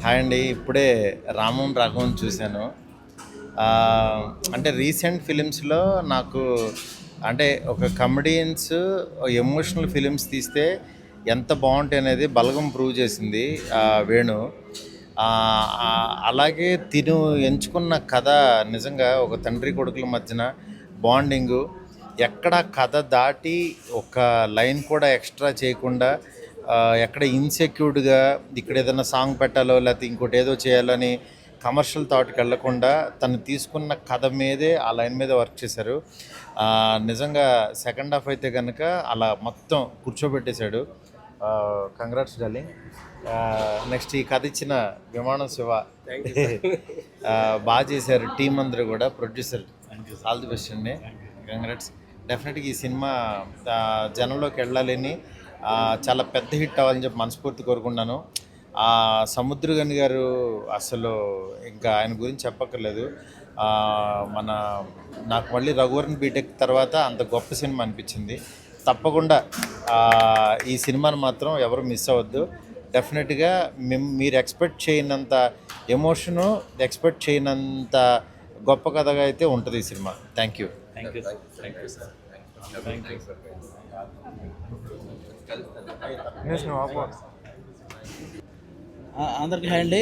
Hi అండి. ఇప్పుడే 'రామం రాఘవన్' చూశాను. అంటే రీసెంట్ ఫిలిమ్స్‌లో నాకు అంటే ఒక కమెడియన్స్ ఎమోషనల్ ఫిలిమ్స్ తీస్తే ఎంత బావుంటాయనేది 'బలగం' ప్రూవ్ చేసింది వేణు. అలాగే తిను ఎంచుకున్న కథ నిజంగా ఒక తండ్రి కొడుకుల మధ్యన బాండింగు ఎక్కడ కథ దాటి ఒక లైన్ కూడా ఎక్స్ట్రా చేయకుండా ఎక్కడ ఇన్సెక్యూర్డ్గా ఇక్కడ ఏదైనా సాంగ్ పెట్టాలో లేకపోతే ఇంకోటి ఏదో చేయాలని కమర్షియల్ థాట్కి వెళ్లకుండా తను తీసుకున్న కథ మీదే ఆ లైన్ మీద వర్క్ చేశారు. నిజంగా సెకండ్ హాఫ్ అయితే కనుక అలా మొత్తం కూర్చోబెట్టేశాడు. Congrats darling. నెక్స్ట్ ఈ కథ ఇచ్చిన విమానం శివ బాగా చేశారు. టీం అందరూ కూడా, ప్రొడ్యూసర్ ఆల్ ది బెస్ట్ అండి. కంగ్రాట్స్. డెఫినెట్గా ఈ సినిమా జనంలోకి వెళ్ళాలని చాలా పెద్ద హిట్ అవ్వాలని చెప్పి మనస్ఫూర్తి కోరుకున్నాను. సముద్రగని గారు అసలు ఇంకా ఆయన గురించి చెప్పక్కర్లేదు. మన నాకు మళ్ళీ రఘువరన్ బీటెక్ తర్వాత అంత గొప్ప సినిమా అనిపించింది. తప్పకుండా ఈ సినిమాను మాత్రం ఎవరు మిస్ అవ్వద్దు. డెఫినెట్గా మీరు ఎక్స్పెక్ట్ చేయనంత ఎమోషను, ఎక్స్పెక్ట్ చేయనంత గొప్ప కథగా అయితే ఉంటుంది ఈ సినిమా. Thank you. అందరికీ హాయ్ అండి.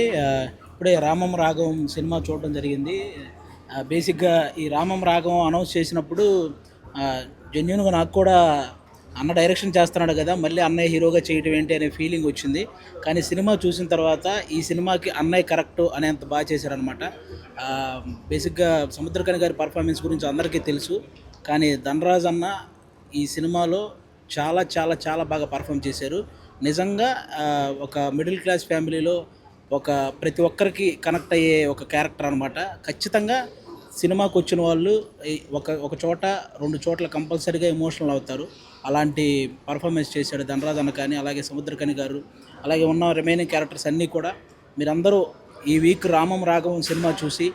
ఇప్పుడే రామం రాఘవం సినిమా చూడడం జరిగింది. బేసిక్గా ఈ రామం రాఘవం అనౌన్స్ చేసినప్పుడు జెన్యున్గా నాకు కూడా అన్న డైరెక్షన్ చేస్తున్నాడు కదా, మళ్ళీ అన్నయ్య హీరోగా చేయటం ఏంటి అనే ఫీలింగ్ వచ్చింది. కానీ సినిమా చూసిన తర్వాత ఈ సినిమాకి అన్నయ్య కరెక్ట్ అనేంత బాగా చేశారనమాట. బేసిక్గా సముద్రకని గారి పర్ఫార్మెన్స్ గురించి అందరికీ తెలుసు, కానీ ధనరాజ్ అన్న ఈ సినిమాలో చాలా చాలా చాలా బాగా పర్ఫామ్ చేశారు. నిజంగా ఒక మిడిల్ క్లాస్ ఫ్యామిలీలో ఒక ప్రతి ఒక్కరికి కనెక్ట్ అయ్యే ఒక క్యారెక్టర్ అనమాట. ఖచ్చితంగా సినిమాకి వచ్చిన వాళ్ళు ఒక చోట 2 చోట్ల కంపల్సరీగా ఎమోషనల్ అవుతారు. అలాంటి పర్ఫార్మెన్స్ చేశాడు ధనరాజ్ అన్న కానీ, అలాగే సముద్రకని గారు, అలాగే ఉన్న రిమైనింగ్ క్యారెక్టర్స్ అన్నీ కూడా. మీరందరూ ఈ వీక్ రామం రాఘవం సినిమా చూసి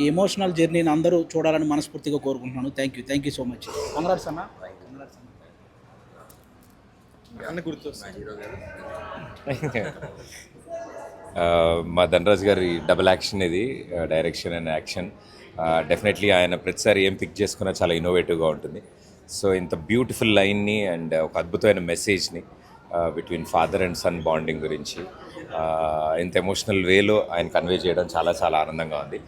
ఈ ఎమోషనల్ జర్నీని అందరూ చూడాలని మనస్ఫూర్తిగా కోరుకుంటున్నాను. Thank you so much. Congrats అన్న. మా ధనరాజ్ గారి డబుల్ యాక్షన్ ఇది, డైరెక్షన్ అండ్ యాక్షన్. డెఫినెట్లీ ఆయన ప్రతిసారి ఏం పిక్ చేసుకున్నా చాలా ఇన్నోవేటివ్గా ఉంటుంది. సో ఇంత బ్యూటిఫుల్ లైన్ని అండ్ ఒక అద్భుతమైన మెసేజ్ని between father and son bonding గురించి ఇంత ఎమోషనల్ వేలో ఆయన కన్వే చేయడం చాలా చాలా ఆనందంగా ఉంది.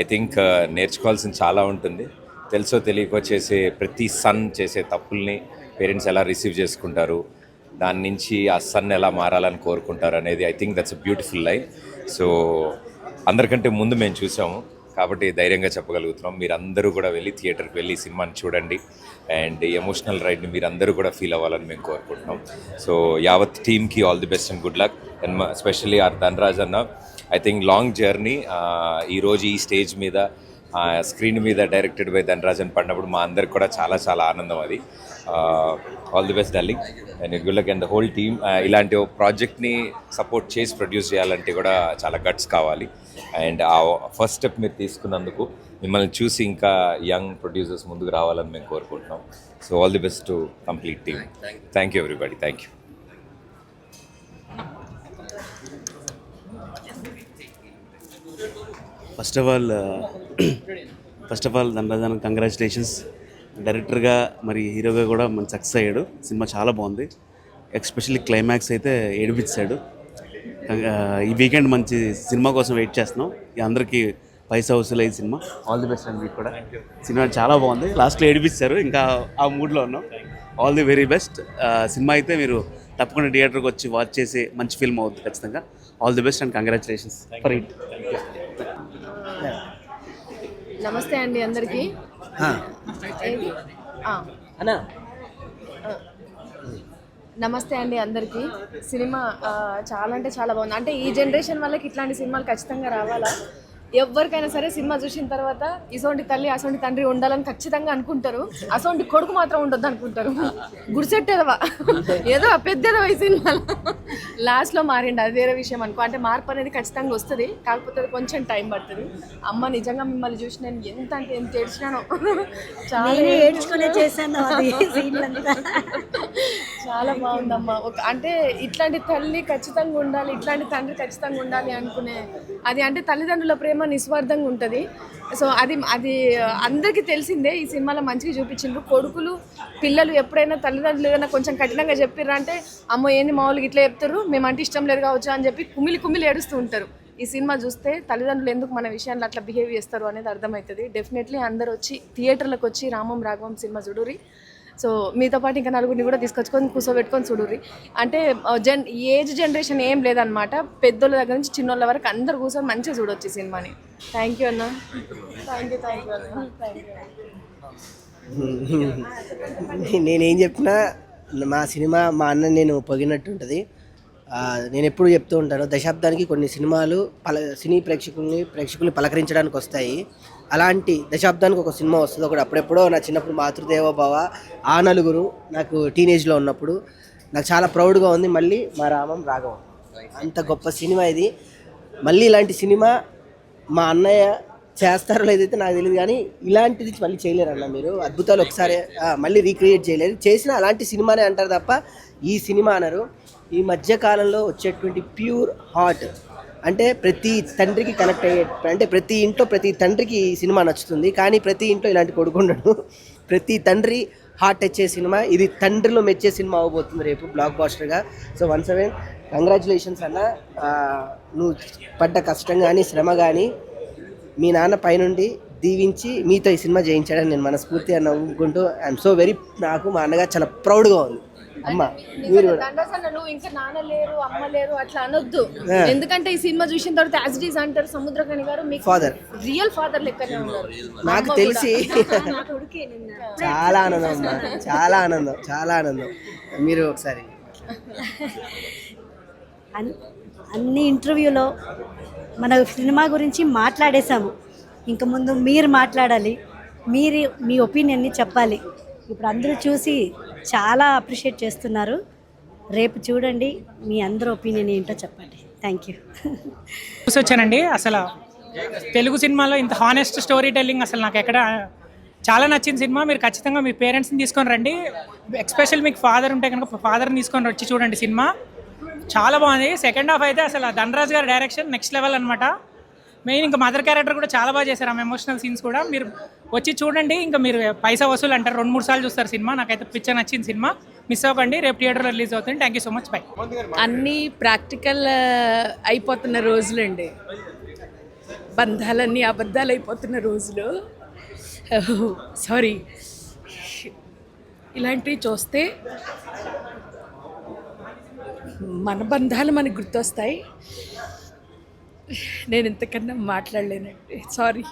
ఐ థింక్ నేర్చుకోవాల్సింది చాలా ఉంటుంది. తెలుసో తెలియకో చేసే ప్రతి సన్ చేసే తప్పుల్ని పేరెంట్స్ ఎలా రిసీవ్ చేసుకుంటారు, దాని నుంచి ఆ సన్ ఎలా మారాలని కోరుకుంటారు అనేది I think that's a beautiful life. So అందరికంటే ముందు మేము చూసాము కాబట్టి ధైర్యంగా చెప్పగలుగుతున్నాం. మీరందరూ కూడా వెళ్ళి థియేటర్కి వెళ్ళి సినిమాని చూడండి అండ్ ఎమోషనల్ రైడ్ని మీరందరూ కూడా ఫీల్ అవ్వాలని మేము కోరుకుంటున్నాం. సో యావత్ టీమ్కి all the best and good luck. And especially our Dhanraj అన్న, ఐ థింక్ లాంగ్ జర్నీ. ఈరోజు ఈ స్టేజ్ మీద స్క్రీన్ మీద డైరెక్టెడ్ బై ధనరాజ్ అని పడినప్పుడు మా అందరికి కూడా చాలా చాలా ఆనందం. అది all the best darling and good luck and the whole team. ఇలాంటి ప్రాజెక్ట్ని సపోర్ట్ చేసి ప్రొడ్యూస్ చేయాలంటే కూడా చాలా గట్స్ కావాలి. అండ్ ఆ ఫస్ట్ స్టెప్ మీరు తీసుకున్నందుకు మిమ్మల్ని చూసి ఇంకా యంగ్ ప్రొడ్యూసర్స్ ముందుకు రావాలని మేము కోరుకుంటున్నాం. So all the best to complete team. Thank you everybody. Thank you. First of all Dhanarajan congratulations. డైరెక్టర్గా మరి హీరోగా కూడా మంచి సక్సెస్ అయ్యాడు. సినిమా చాలా బాగుంది. ఎస్పెషల్లీ క్లైమాక్స్ అయితే ఏడిపించాడు. ఈ వీకెండ్ మంచి సినిమా కోసం వెయిట్ చేస్తున్నాం. అందరికీ పైసా వసూలు అయ్యే సినిమా. ఆల్ ది బెస్ట్ అండి. మీకు కూడా సినిమా చాలా బాగుంది. లాస్ట్లో ఏడిపించారు, ఇంకా ఆ మూడ్లో ఉన్నాం. All the very best. Cinema అయితే మీరు తప్పకుండా థియేటర్కి వచ్చి వాచ్ చేసి మంచి ఫిల్మ్ అవుతుంది ఖచ్చితంగా. All the best and congratulations for it. నమస్తే అండి అందరికీ. నమస్తే అండి అందరికీ. సినిమా చాలా అంటే చాలా బాగుంది. అంటే ఈ జనరేషన్ వాళ్ళకి ఇట్లాంటి సినిమాలు ఖచ్చితంగా రావాలా. ఎవరికైనా సరే సినిమా చూసిన తర్వాత ఇసోంటి తల్లి అసోంటి తండ్రి ఉండాలని ఖచ్చితంగా అనుకుంటారు. అసోంటి కొడుకు మాత్రం ఉండొద్దు అనుకుంటారు. గుడిసెట్టేదవా ఏదో పెద్దదవా ఈ సినిమాలో లాస్ట్లో మారిండు, అది వేరే విషయం అనుకో. అంటే మార్పు అనేది ఖచ్చితంగా వస్తుంది, కాకపోతే అది కొంచెం టైం పడుతుంది. అమ్మ నిజంగా మిమ్మల్ని చూసి నేను ఎంత అంటే ఎంత ఏడ్చినాను, చాలా ఏడ్చుకునే చేశాను అది సీన్లంతా. చాలా బాగుందమ్మా. అంటే ఇట్లాంటి తల్లి ఖచ్చితంగా ఉండాలి, ఇట్లాంటి తండ్రి ఖచ్చితంగా ఉండాలి అనుకునే అది, అంటే తల్లిదండ్రుల ప్రేమ నిస్వార్థంగా ఉంటుంది. సో అది అది అందరికీ తెలిసిందే. ఈ సినిమాలో మంచిగా చూపించిండ్రు. కొడుకులు పిల్లలు ఎప్పుడైనా తల్లిదండ్రులు ఏదైనా కొంచెం కఠినంగా చెప్పిర్రు అంటే అమ్మో ఏంది మామూలుగా ఇట్లా చెప్తారు, మేమంటే ఇష్టం లేదు కావచ్చు అని చెప్పి కుమిలి ఏడుస్తూ ఉంటారు. ఈ సినిమా చూస్తే తల్లిదండ్రులు ఎందుకు మన విషయాల్లో అట్లా బిహేవ్ చేస్తారు అనేది అర్థమవుతుంది. డెఫినెట్లీ అందరు వచ్చి థియేటర్లకు వచ్చి రామం రాఘవం సినిమా చూడుర్రి. సో మీతో పాటు ఇంకా నలుగురిని కూడా తీసుకొచ్చుకొని కూర్చోబెట్టుకొని చూడుర్రి. అంటే ఏజ్ జనరేషన్ ఏం లేదనమాట, పెద్దోళ్ళ దగ్గర నుంచి చిన్నోళ్ళ వరకు అందరు కూర్చొని మంచిగా చూడొచ్చు ఈ సినిమాని. థ్యాంక్ యూ అన్న. థ్యాంక్ యూ అన్న. నేనేం చెప్పినా మా సినిమా మా అన్న నేను పొగినట్టు ఉంటుంది. నేను ఎప్పుడు చెప్తూ ఉంటాను, దశాబ్దానికి కొన్ని సినిమాలు సినీ ప్రేక్షకుల్ని పలకరించడానికి వస్తాయి. అలాంటి దశాబ్దానికి ఒక సినిమా వస్తుంది ఒకటి. అప్పుడెప్పుడో నా చిన్నప్పుడు మాతృదేవో భవ, ఆ నలుగురు నాకు టీనేజ్లో ఉన్నప్పుడు నాకు చాలా ప్రౌడ్గా ఉంది. మళ్ళీ మా రామం రాఘవం అంత గొప్ప సినిమా ఇది. మళ్ళీ ఇలాంటి సినిమా మా అన్నయ్య చేస్తారో లేదైతే నాకు తెలియదు, కానీ ఇలాంటిది మళ్ళీ చేయలేరు అన్న. మీరు అద్భుతాలు ఒకసారి మళ్ళీ రీక్రియేట్ చేయలేరు. చేసిన అలాంటి సినిమానే అంటారు తప్ప ఈ సినిమా అనరు. ఈ మధ్యకాలంలో వచ్చేటువంటి ప్యూర్ హార్ట్, అంటే ప్రతి తండ్రికి కనెక్ట్ అయ్యే, అంటే ప్రతి ఇంట్లో ప్రతి తండ్రికి ఈ సినిమా నచ్చుతుంది. కానీ ప్రతి ఇంట్లో ఇలాంటి కొడుకు ఉండడు. ప్రతి తండ్రి హార్ట్ టచ్చే సినిమా ఇది. తండ్రిలో మెచ్చే సినిమా అవబోతుంది రేపు బ్లాక్ బాస్టర్గా. సో వన్స్ అగైన్ కంగ్రాచులేషన్స్ అన్న. నువ్వు పడ్డ కష్టం కానీ శ్రమ కానీ మీ నాన్న పైనుండి దీవించి మీతో ఈ సినిమా చేయించాడని నేను మనస్ఫూర్తిగా నవ్వుకుంటూ ఐఎమ్ సో వెరీ, నాకు మా అన్నగా చాలా ప్రౌడ్గా ఉంది. అమ్మ మీరు నువ్వు ఇంకా నాన్న లేరు అమ్మ లేరు అట్లా అనొద్దు, ఎందుకంటే ఈ సినిమా చూసిన తర్వాత యాజ్ ఇట్ ఈస్ అంటారు సముద్రకని గారు మీకు ఫాదర్, రియల్ ఫాదర్ లెక్కనే ఉన్నారు. నాకు తెలిసి చాలా ఆనందం అమ్మా, చాలా ఆనందం, చాలా ఆనందం. మీరు ఒకసారి అన్ని ఇంటర్వ్యూలో మన సినిమా గురించి మాట్లాడేశాము. ఇంక ముందు మీరు మాట్లాడాలి, మీరు మీ ఒపీనియన్ని చెప్పాలి. ఇప్పుడు అందరూ చూసి చాలా అప్రిషియేట్ చేస్తున్నారు. రేపు చూడండి, మీ అందరూ ఒపీనియన్ ఏంటో చెప్పండి. Thank you. చూసి వచ్చానండి. అసలు తెలుగు సినిమాలో ఇంత హానెస్ట్ స్టోరీ టెల్లింగ్ అసలు నాకు ఎక్కడ చాలా నచ్చిన సినిమా. మీరు ఖచ్చితంగా మీ పేరెంట్స్ని తీసుకొని రండి. ఎస్పెషల్ మీకు ఫాదర్ ఉంటే కనుక ఫాదర్ని తీసుకొని వచ్చి చూడండి. సినిమా చాలా బాగుంది. సెకండ్ హాఫ్ అయితే అసలు ధనరాజ్ గారి డైరెక్షన్ నెక్స్ట్ లెవెల్ అనమాట. మెయిన్ ఇంకా మదర్ క్యారెక్టర్ కూడా చాలా బాగా చేశారు. ఆమె ఎమోషనల్ సీన్స్ కూడా మీరు వచ్చి చూడండి. ఇంకా మీరు పైసా వసూలు అంటారు, 2-3 సార్లు చూస్తారు సినిమా. నాకైతే పిక్చర్ నచ్చింది సినిమా. మిస్ అవ్వకండి, రేపు థియేటర్లో రిలీజ్ అవుతుంది. Thank you so much. By. అన్నీ ప్రాక్టికల్ అయిపోతున్న రోజులండి, బంధాలన్నీ అబద్ధాలు అయిపోతున్న రోజులు. సారీ, ఇలాంటివి చూస్తే మన బంధాలు మనకు గుర్తొస్తాయి. నేను ఇంతకన్నా మాట్లాడలేనండి, సారీ.